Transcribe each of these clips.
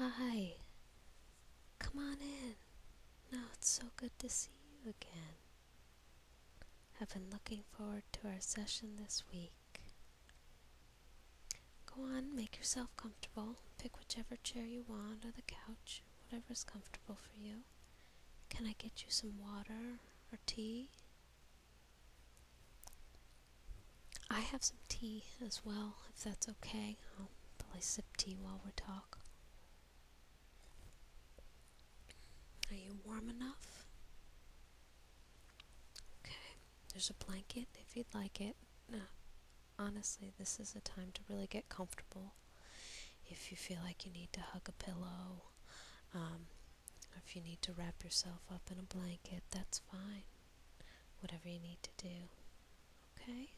Hi, come on in. No, it's so good to see you again. I've been looking forward to our session this week. Go on, make yourself comfortable. Pick whichever chair you want or the couch, whatever's comfortable for you. Can I get you some water or tea? I have some tea as well, if that's okay. I'll probably sip tea while we talk. Are you warm enough? Okay, there's a blanket if you'd like it. Honestly, this is a time to really get comfortable. If you feel like you need to hug a pillow, if you need to wrap yourself up in a blanket, that's fine. Whatever you need to do, okay?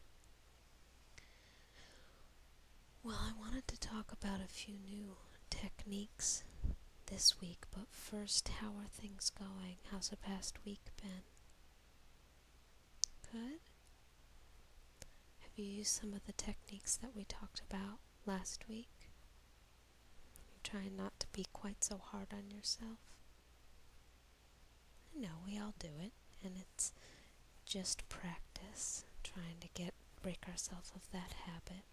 Well, I wanted to talk about a few new techniques this week, but first, how are things going? How's the past week been? Good? Have you used some of the techniques that we talked about last week? You're trying not to be quite so hard on yourself? I know, we all do it, and it's just practice, trying to break ourselves of that habit.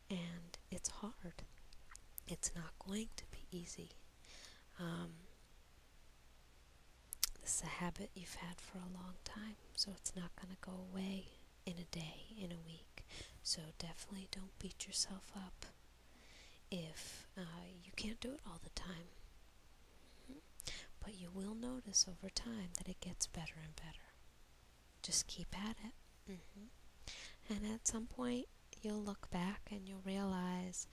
And it's hard. It's not going to be easy. This is a habit you've had for a long time, so it's not going to go away in a day, in a week. So definitely don't beat yourself up if you can't do it all the time. But you will notice over time that it gets better and better. Just keep at it. And at some point, you'll look back and you'll realize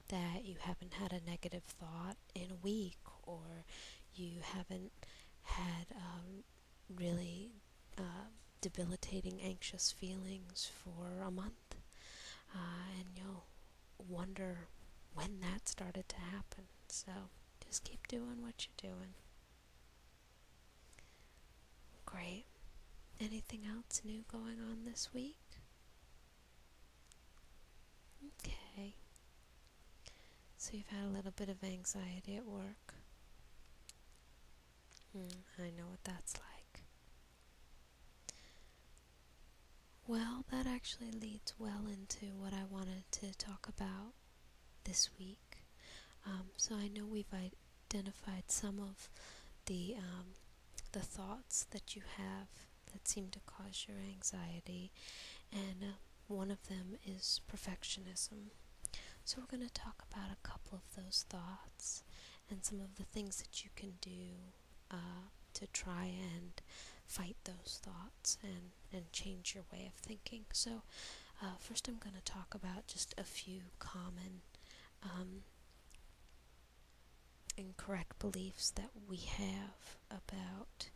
that you haven't had a negative thought in a week, or you haven't had really debilitating anxious feelings for a month, and you'll wonder when that started to happen. So just keep doing what you're doing. Great. Anything else new going on this week? Okay. So you've had a little bit of anxiety at work. I know what that's like. Well, that actually leads well into what I wanted to talk about this week. So I know we've identified some of the thoughts that you have that seem to cause your anxiety, and one of them is perfectionism. So we're going to talk about a couple of those thoughts and some of the things that you can do to try and fight those thoughts and change your way of thinking. So first I'm going to talk about just a few common incorrect beliefs that we have about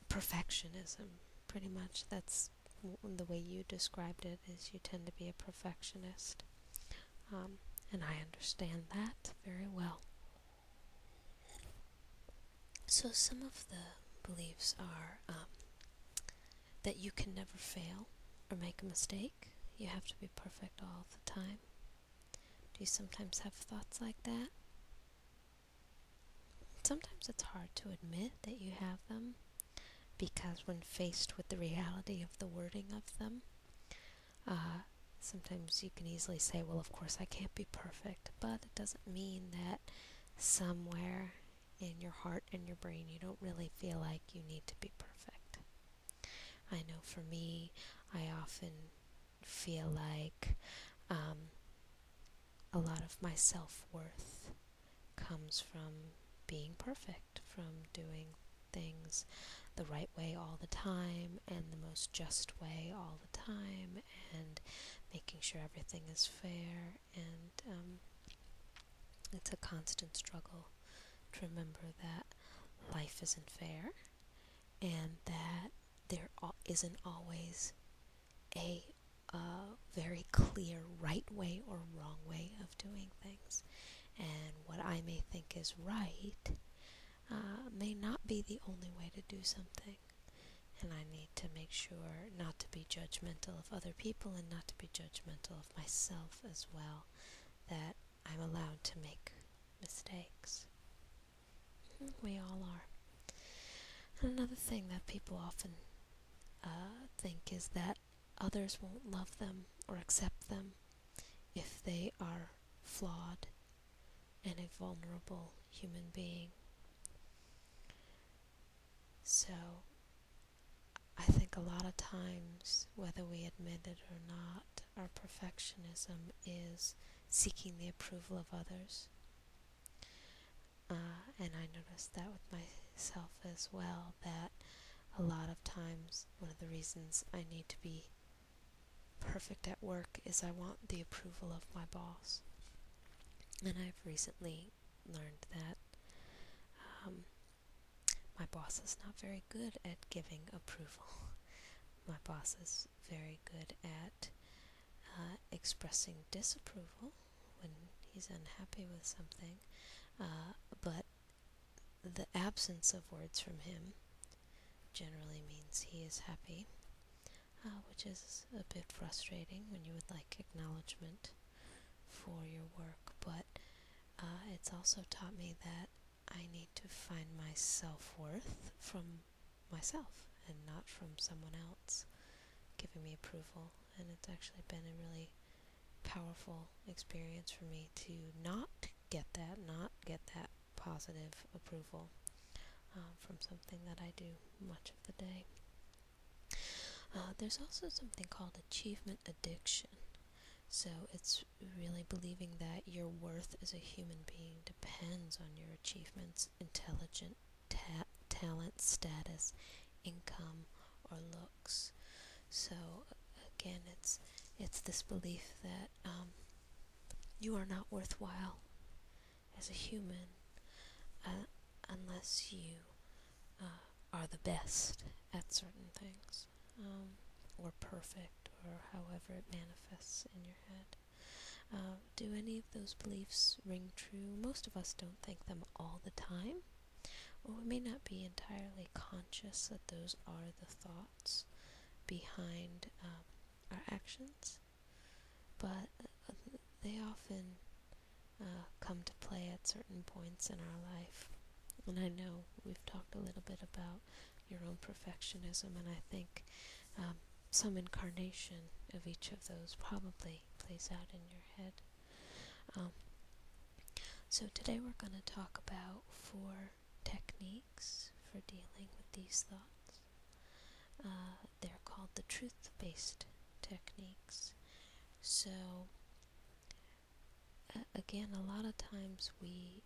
perfectionism. Pretty much that's the way you described it, is you tend to be a perfectionist. And I understand that very well. So some of the beliefs are that you can never fail or make a mistake. You have to be perfect all the time. Do you sometimes have thoughts like that? Sometimes it's hard to admit that you have them, because when faced with the reality of the wording of them, sometimes you can easily say, well, of course I can't be perfect, but it doesn't mean that somewhere in your heart and your brain you don't really feel like you need to be perfect. I know for me, I often feel like a lot of my self-worth comes from being perfect, from doing things the right way all the time and the most just way all the time, and making sure everything is fair. And it's a constant struggle to remember that life isn't fair, and that there isn't always a very clear right way or wrong way of doing things. And what I may think is right may not be the only way to do something. And I need to make sure not to be judgmental of other people and not to be judgmental of myself as well. That I'm allowed to make mistakes. We all are. And another thing that people often think is that others won't love them or accept them if they are flawed and a vulnerable human being. So I think a lot of times, whether we admit it or not, our perfectionism is seeking the approval of others. And I noticed that with myself as well, that a lot of times one of the reasons I need to be perfect at work is I want the approval of my boss. And I've recently learned that my boss is not very good at giving approval. My boss is very good at expressing disapproval when he's unhappy with something, but the absence of words from him generally means he is happy, which is a bit frustrating when you would like acknowledgement for your work, but it's also taught me that I need to find my self-worth from myself and not from someone else giving me approval. And it's actually been a really powerful experience for me to not get that positive approval from something that I do much of the day. There's also something called achievement addiction. So it's really believing that your worth as a human being depends on your achievements, intelligence, talent, status, income, or looks. So again, it's this belief that you are not worthwhile as a human unless you are the best at certain things, or perfect, or however it manifests in your head. Do any of those beliefs ring true? Most of us don't think them all the time, or we may not be entirely conscious that those are the thoughts behind our actions, but they often come to play at certain points in our life. And I know we've talked a little bit about your own perfectionism, and I think some incarnation of each of those probably plays out in your head. So today we're going to talk about 4 techniques for dealing with these thoughts. They're called the truth-based techniques. So again, a lot of times we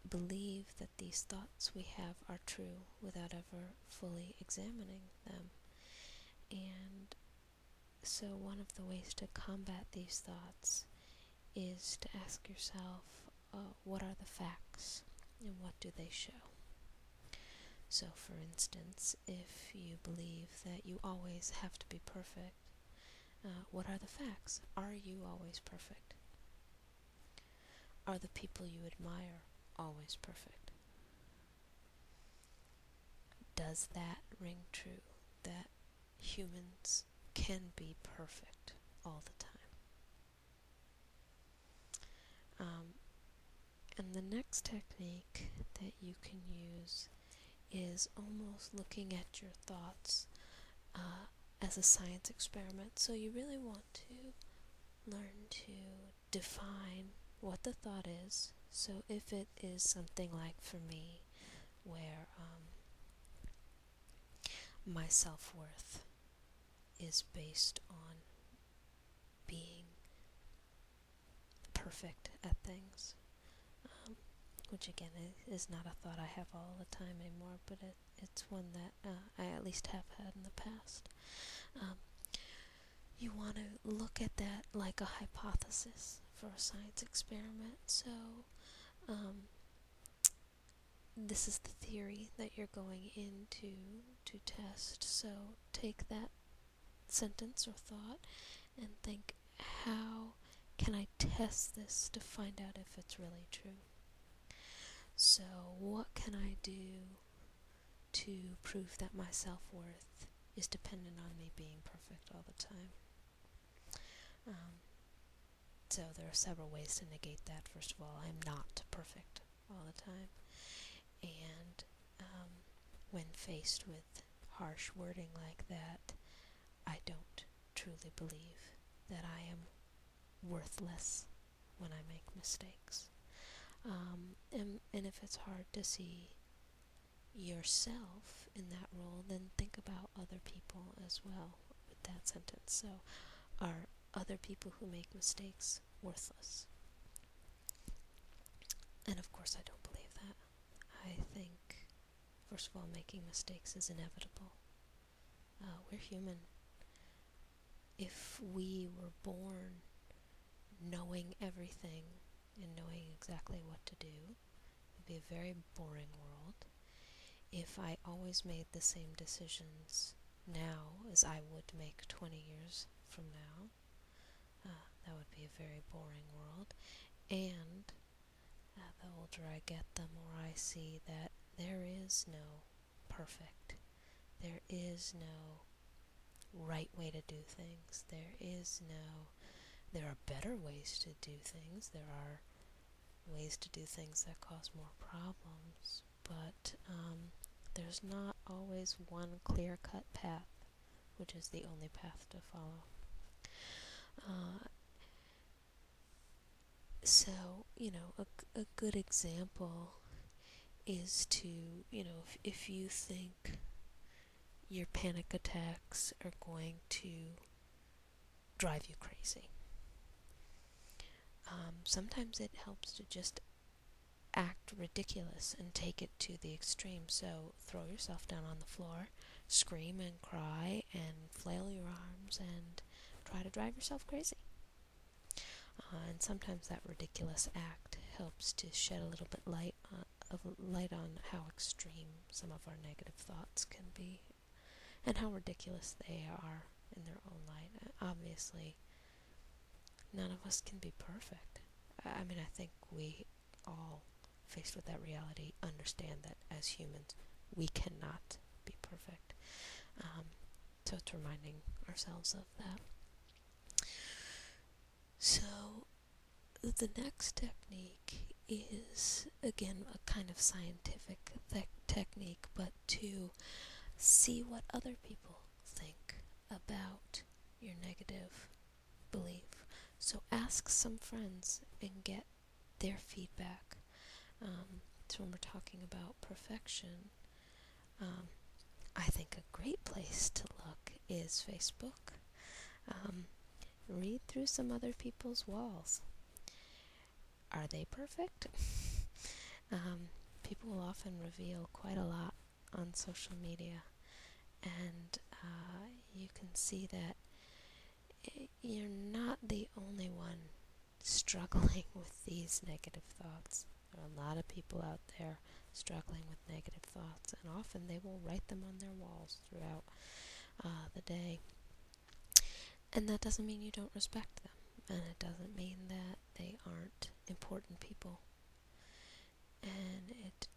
believe that these thoughts we have are true without ever fully examining them. And so one of the ways to combat these thoughts is to ask yourself, what are the facts and what do they show? So for instance, if you believe that you always have to be perfect, what are the facts? Are you always perfect? Are the people you admire always perfect? Does that ring true, that humans can be perfect all the time? And the next technique that you can use is almost looking at your thoughts as a science experiment. So you really want to learn to define what the thought is. So if it is something like, for me, where my self-worth is based on being perfect at things, which again is not a thought I have all the time anymore, but it's one that I at least have had in the past. You want to look at that like a hypothesis for a science experiment. So this is the theory that you're going into to test. So take that sentence or thought and think, how can I test this to find out if it's really true? So what can I do to prove that my self-worth is dependent on me being perfect all the time? So there are several ways to negate that. First of all, I'm not perfect all the time. And when faced with harsh wording like that, I don't truly believe that I am worthless when I make mistakes. And if it's hard to see yourself in that role, then think about other people as well with that sentence. So, are other people who make mistakes worthless? And of course, I don't believe that. I think, first of all, making mistakes is inevitable. We're human. If we were born knowing everything and knowing exactly what to do, it would be a very boring world. If I always made the same decisions now as I would make 20 years from now, that would be a very boring world. And the older I get, the more I see that there is no perfect. There is no right way to do things. There are better ways to do things. There are ways to do things that cause more problems. But there's not always one clear-cut path, which is the only path to follow. So, a good example is to, if you think your panic attacks are going to drive you crazy, sometimes it helps to just act ridiculous and take it to the extreme. So throw yourself down on the floor, scream and cry and flail your arms and try to drive yourself crazy. And sometimes that ridiculous act helps to shed a little bit of light on how extreme some of our negative thoughts can be and how ridiculous they are in their own light. Obviously, none of us can be perfect. I think we all, faced with that reality, understand that as humans, we cannot be perfect. So it's reminding ourselves of that. So the next technique is, again, a kind of scientific technique, but to see what other people think about your negative belief. So ask some friends and get their feedback. So when we're talking about perfection, I think a great place to look is Facebook. Read through some other people's walls. Are they perfect? People will often reveal quite a lot on social media, and you can see that you're not the only one struggling with these negative thoughts. There are a lot of people out there struggling with negative thoughts, and often they will write them on their walls throughout the day. And that doesn't mean you don't respect them, and it doesn't mean that they aren't important people. And it,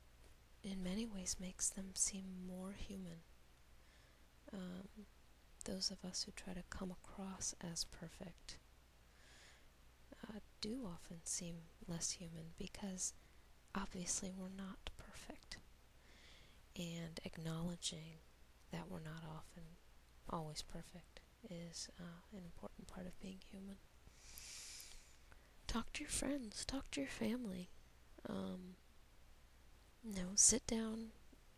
in many ways, makes them seem more human. Those of us who try to come across as perfect do often seem less human, because obviously we're not perfect. And acknowledging that we're not often always perfect is an important part of being human. Talk to your friends, talk to your family. Sit down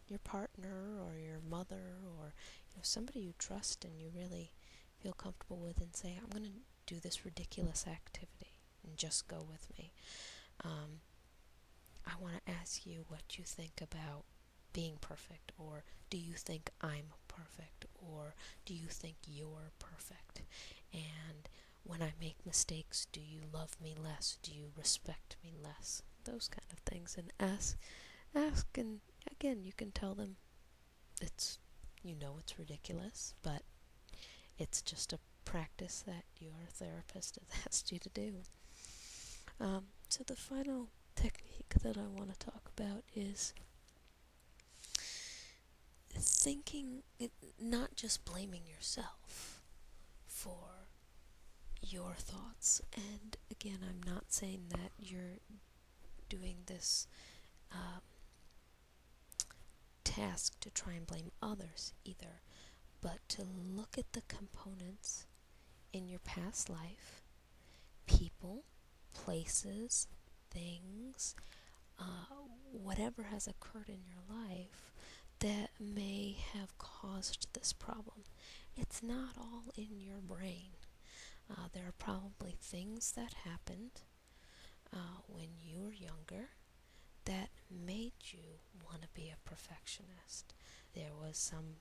your partner or your mother or somebody you trust and you really feel comfortable with, and say, I'm going to do this ridiculous activity, and just go with me. I want to ask you what you think about being perfect, or do you think I'm perfect, or do you think you're perfect? And when I make mistakes, do you love me less? Do you respect me less? Those kind of things. And ask, and again, you can tell them it's ridiculous, but it's just a practice that your therapist has asked you to do. So the final technique that I want to talk about is thinking, not just blaming yourself for your thoughts. And again, I'm not saying that you're doing this task to try and blame others either, but to look at the components in your past life, people, places, things, whatever has occurred in your life that may have caused this problem. It's not all in your brain. There are probably things that happened when you were younger that made you want to be a perfectionist. There was some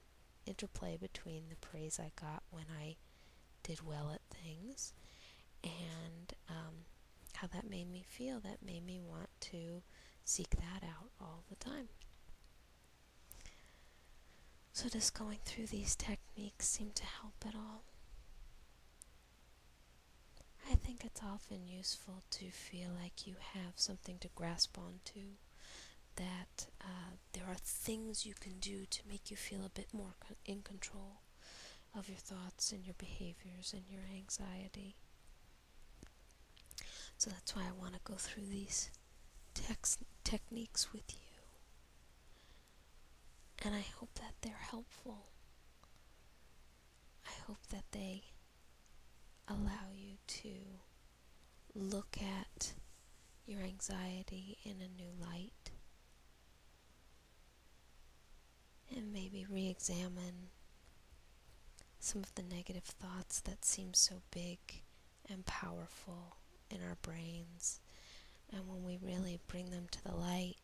interplay between the praise I got when I did well at things and how that made me feel. That made me want to seek that out all the time. So does going through these techniques seem to help at all? I think it's often useful to feel like you have something to grasp onto, that there are things you can do to make you feel a bit more in control of your thoughts and your behaviors and your anxiety. So that's why I want to go through these techniques with you. And I hope that they're helpful. I hope that they allow you to look at your anxiety in a new light and maybe re-examine some of the negative thoughts that seem so big and powerful in our brains, and when we really bring them to the light,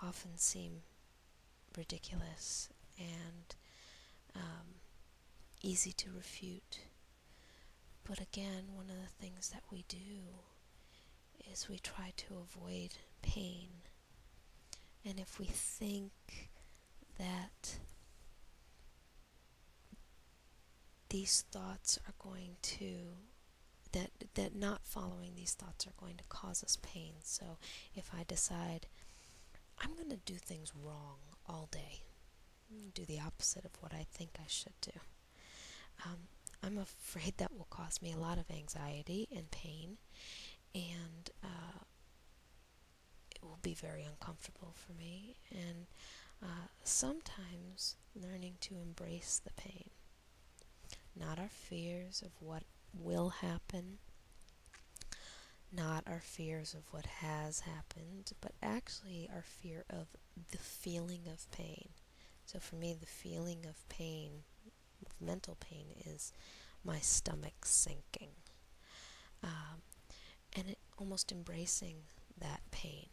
often seem ridiculous and easy to refute. But again, one of the things that we do is we try to avoid pain. And if we think that these thoughts are going to, that not following these thoughts are going to cause us pain. So if I decide I'm going to do things wrong all day, do the opposite of what I think I should do, I'm afraid that will cause me a lot of anxiety and pain, and it will be very uncomfortable for me. And sometimes learning to embrace the pain, not our fears of what will happen, not our fears of what has happened, but actually our fear of the feeling of pain. So for me, the feeling of pain, of mental pain, is my stomach sinking. And almost embracing that pain.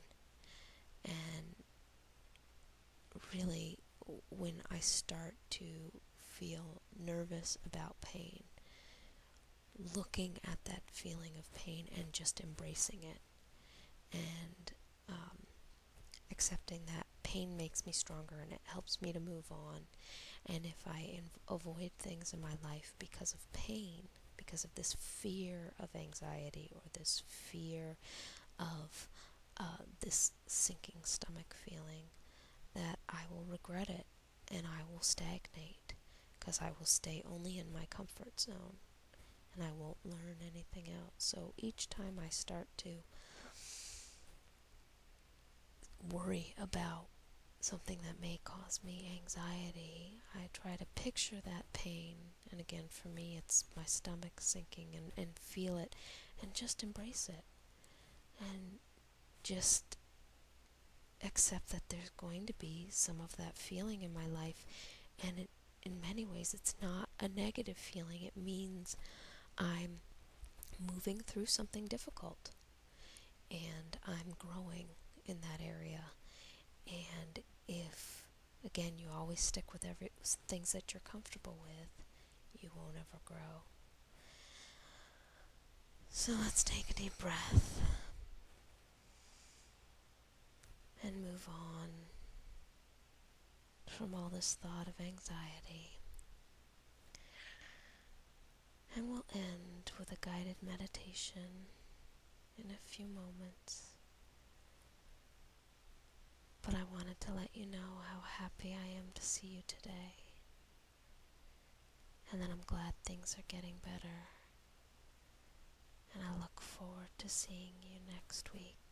And really, when I start to feel nervous about pain, looking at that feeling of pain and just embracing it, and accepting that pain makes me stronger and it helps me to move on. And if I avoid things in my life because of pain, because of this fear of anxiety or this fear of this sinking stomach feeling, that I will regret it and I will stagnate, because I will stay only in my comfort zone and I won't learn anything else. So each time I start to worry about something that may cause me anxiety, I try to picture that pain, and again, for me, it's my stomach sinking, and feel it and just embrace it and just accept that there's going to be some of that feeling in my life. And in many ways, it's not a negative feeling. It means I'm moving through something difficult and I'm growing in that area. And if, again, you always stick with things that you're comfortable with, you won't ever grow. So let's take a deep breath and move on from all this thought of anxiety. And we'll end with a guided meditation in a few moments. But I wanted to let you know how happy I am to see you today, and that I'm glad things are getting better. and I look forward to seeing you next week.